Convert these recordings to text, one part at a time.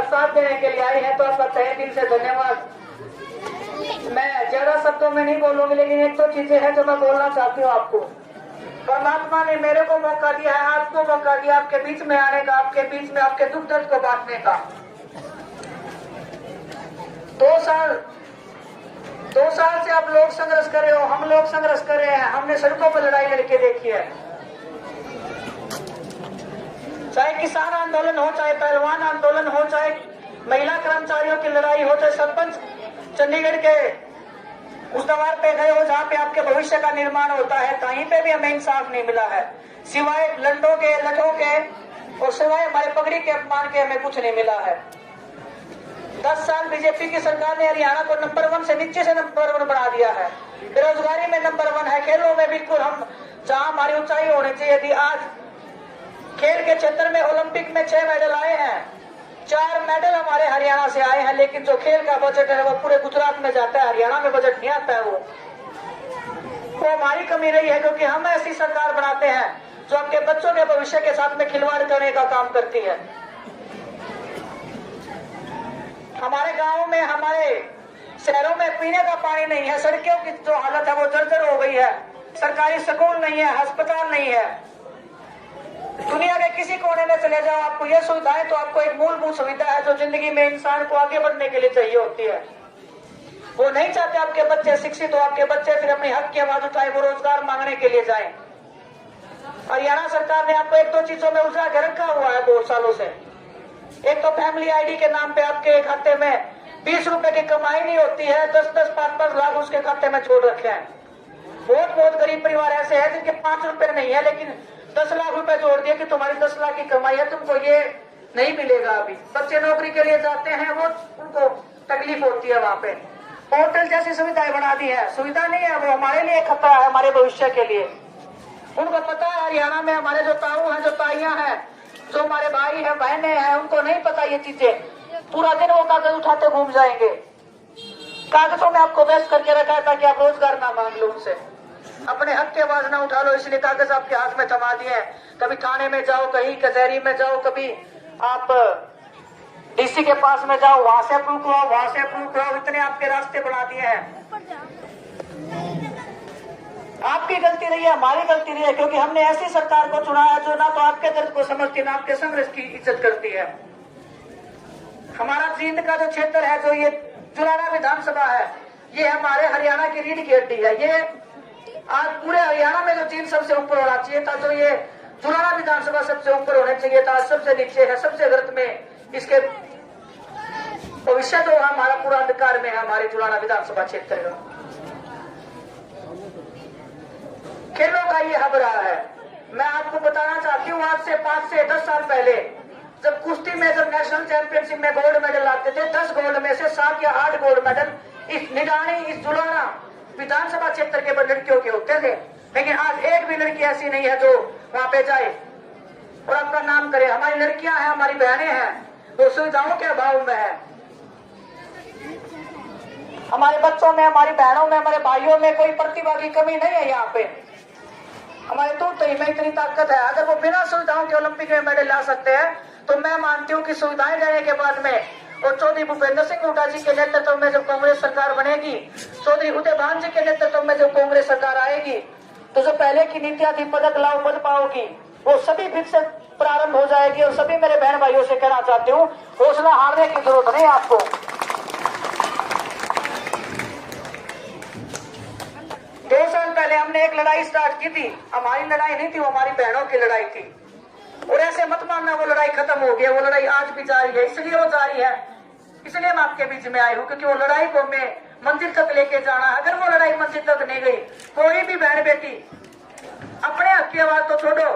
साथ देने के लिए आई है, तो आपका तहे दिल से धन्यवाद। मैं ज्यादा शब्दों में नहीं बोलूंगी, लेकिन एक दो चीजें हैं जो मैं बोलना चाहती हूँ आपको। परमात्मा ने मेरे को मौका दिया है, आपको मौका दिया आपके बीच में आने का, आपके बीच में आपके दुख दर्द को बांटने का। 2 साल से आप लोग संघर्ष कर रहे हो, हम लोग संघर्ष कर रहे हैं। हमने सड़कों पर लड़ाई लड़के देखी है, चाहे किसान आंदोलन हो, चाहे पहलवान आंदोलन हो, चाहे महिला कर्मचारियों की लड़ाई हो, चाहे सरपंच चंडीगढ़ के उस दवार पे गए हो जहाँ पे आपके भविष्य का निर्माण होता है, कहीं पे भी हमें इंसाफ नहीं मिला है। सिवाय लंडों के, लठों के और सिवाय हमारे पगड़ी के अपमान के हमें कुछ नहीं मिला है। 10 साल बीजेपी की सरकार ने हरियाणा को नंबर 1 से नीचे से नंबर 1 बना दिया है। बेरोजगारी में नंबर 1 है, खेलों में बिल्कुल हम जहाँ हमारी ऊंचाई होनी चाहिए थी। आज खेल के क्षेत्र में ओलंपिक में 6 मेडल आए हैं, 4 मेडल हमारे हरियाणा से आए हैं, लेकिन जो खेल का बजट है वो पूरे गुजरात में जाता है, हरियाणा में बजट नहीं आता है। वो हमारी कमी रही है, क्योंकि हम ऐसी सरकार बनाते हैं जो आपके बच्चों के भविष्य के साथ में खिलवाड़ करने का काम करती है। हमारे गाँव में, हमारे शहरों में पीने का पानी नहीं है, सड़कों की जो हालत है वो जर्जर हो गई है, सरकारी स्कूल नहीं है, अस्पताल नहीं है। दुनिया के किसी कोने में चले जाओ, आपको ये सुविधाएं, तो आपको एक मूलभूत सुविधा है जो जिंदगी में इंसान को आगे बढ़ने के लिए चाहिए होती है। वो नहीं चाहते आपके बच्चे शिक्षित हो, आपके बच्चे फिर अपनी हक की आवाज उठाए, वो रोजगार मांगने के लिए जाएं। हरियाणा सरकार ने आपको 1-2 चीजों में उलझा के रखा हुआ है बहुत सालों से। एक तो फैमिली आईडी के नाम पे आपके खाते में 20 रुपए की कमाई नहीं होती है, 10-10, 5-5 लाख उसके खाते में छोड़ रखे हैं। बहुत गरीब परिवार ऐसे हैं जिनके 5 रुपए नहीं है, लेकिन 10 लाख रुपए जोड़ दिए कि तुम्हारी 10 लाख की कमाई है, तुमको ये नहीं मिलेगा। अभी बच्चे नौकरी के लिए जाते हैं, वो उनको तकलीफ होती है। वहाँ पे होटल जैसी सुविधाएं बना दी है, सुविधा नहीं है, वो हमारे लिए खतरा है, हमारे भविष्य के लिए। उनको पता है हरियाणा में हमारे जो ताऊ हैं, जो ताइयां हैं, जो हमारे भाई हैं, बहनें हैं, उनको नहीं पता ये चीजें। पूरा दिन वो कागज उठाते घूम जाएंगे, कागजों में आपको व्यस्त करके रखा है ताकि आप रोजगार ना मांग लो उनसे, अपने हक की आवाज ना उठा लो, इसलिए कागज आपके हाथ में थमा दिए। कभी थाने में जाओ, कहीं कचहरी में जाओ, कभी आप डीसी के पास में जाओ, वहां से अप्रूव कराओ, वहां से अप्रूव कराओ, इतने आपके रास्ते बना दिए हैं। आपकी गलती नहीं है, हमारी गलती नहीं है, क्योंकि हमने ऐसी सरकार को चुना है जो ना तो आपके दर्द को समझती, ना आपके संघर्ष की इज्जत करती है। हमारा जींद का जो क्षेत्र है, जो ये जुलाना विधानसभा है, ये हमारे हरियाणा की रीढ़ की हड्डी है। ये आज पूरे हरियाणा में जो जींद सबसे ऊपर होना चाहिए था, जो ये जुलाना विधानसभा सबसे ऊपर होने चाहिए था, सबसे नीचे है, सबसे गर्त में। इसके भविष्य जो हमारा पूरा अंधकार में है, हमारे जुलाना विधानसभा क्षेत्र का। खेलों का ये हब रहा है। मैं आपको बताना चाहती हूँ, आज से 5 से 10 साल पहले जब कुश्ती में, जब नेशनल चैंपियनशिप में गोल्ड मेडल आते थे, 10 गोल्ड में से 7 या 8 गोल्ड मेडल इस निडानी, इस जुलाना विधानसभा क्षेत्र के लड़कियों के होते थे। लेकिन आज एक भी लड़की ऐसी नहीं है जो वहां पे जाए और आपका नाम करे। हमारी लड़कियां हैं, हमारी बहनें हैं, वो सुविधाओं के अभाव में है। हमारे बच्चों में, हमारी बहनों में, हमारे भाइयों में कोई प्रतिभा की कमी नहीं है। यहाँ पे हमारे दूध में इतनी ताकत है। अगर वो बिना सुविधाओं के ओलंपिक में मेडल ला सकते हैं, तो मैं मानती हूँ कि सुविधाएं देने के बाद में, और चौधरी भूपेंद्र सिंह हुड्डा जी के नेतृत्व में जब कांग्रेस सरकार बनेगी, चौधरी उदयभान जी के नेतृत्व में जब कांग्रेस सरकार आएगी, तो जो पहले की नीतियां थी, पदक लाओ पद पाओगी, वो सभी फिर से प्रारंभ हो जाएगी। और सभी मेरे बहन भाइयों से कहना चाहती हूँ, हौसला हारने की जरूरत नहीं आपको। 2 साल पहले हमने एक लड़ाई स्टार्ट की थी, हमारी लड़ाई नहीं थी, वो हमारी बहनों की लड़ाई थी। और ऐसे मत मानना वो लड़ाई खत्म हो गई, वो लड़ाई आज भी जारी है। इसलिए वो जारी है, इसलिए मैं आपके बीच में आई हूँ, क्योंकि वो लड़ाई को मैं मंजिल तक लेके जाना। अगर वो लड़ाई मंजिल तक नहीं गई, कोई भी बहन बेटी अपने हक की आवाज तो छोड़ो,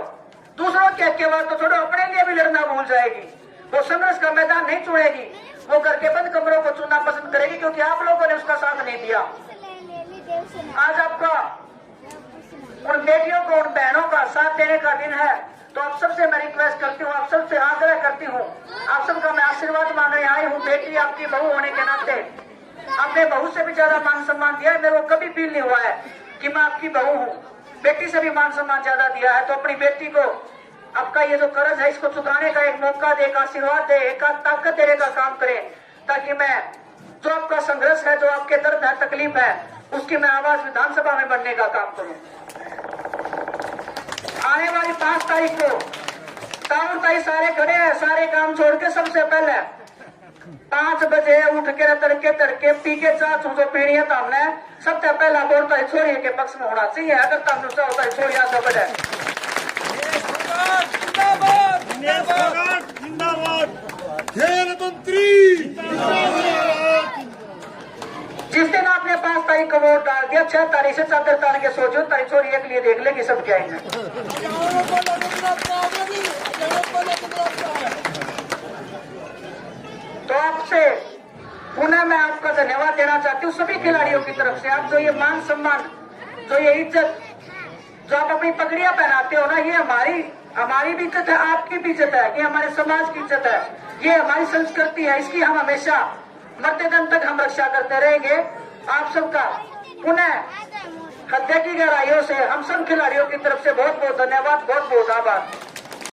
दूसरों के हक की आवाज तो छोड़ो, अपने लिए भी लड़ना भूल जाएगी। वो संघर्ष का मैदान नहीं छोड़ेगी, वो घर के बंद कमरों को चुनना पसंद करेगी, क्योंकि आप लोगों ने उसका साथ नहीं दिया। आज आपका उन बेटियों को, उन बहनों का साथ देने का दिन है। तो आप सबसे मैं रिक्वेस्ट करती हूँ, आप सबसे आग्रह करती हूँ, आप सबका मैं आशीर्वाद मांगने आई हूँ। बेटी आपकी बहू होने के नाते आपने बहू से भी ज्यादा मान सम्मान दिया है। मेरे को कभी फील नहीं हुआ है कि मैं आपकी बहू हूँ। बेटी से भी मान सम्मान ज्यादा दिया है। तो अपनी बेटी को आपका ये जो कर्ज है इसको चुकाने का एक मौका दे, एक आशीर्वाद दे, एक ताकत देने का काम करे, ताकि मैं जो आपका संघर्ष है, जो आपके दर्द है, तकलीफ है, उसकी मैं आवाज विधानसभा में बनने का काम करूं। आने वाली 5 तारीख को टाउन ताई सारे खड़े हैं, सारे काम छोड़ के सबसे पहले 5 बजे उठ के तड़के तड़के पी के चाह जो पीनी है, तो हमने सबसे पहला बोलता है छोरी के पक्ष में होना चाहिए। अगर तुम दूसरा होता है छोरी आगे बढ़े। जिस दिन आपने 5 तारीख को वोट डाल दिया, 6 तारीख से चादर तार के सोचो, तारी छोरी एक लिए देख लेगी सब क्या है। तो आपसे पुनः मैं आपका धन्यवाद देना चाहती हूँ सभी खिलाड़ियों की तरफ से। आप जो ये मान सम्मान, जो ये इज्जत, जो आप अपनी पगड़ियां पहनाते हो ना, ये हमारी भी इज्जत है, आपकी भी इज्जत है, ये हमारे समाज की इज्जत है, ये हमारी संस्कृति है। इसकी हम हमेशा मरते दम तक हम रक्षा करते रहेंगे। आप सबका पुनः हृदय की गहराइयों से हम सब खिलाड़ियों की तरफ से बहुत बहुत धन्यवाद, बहुत बहुत आभार।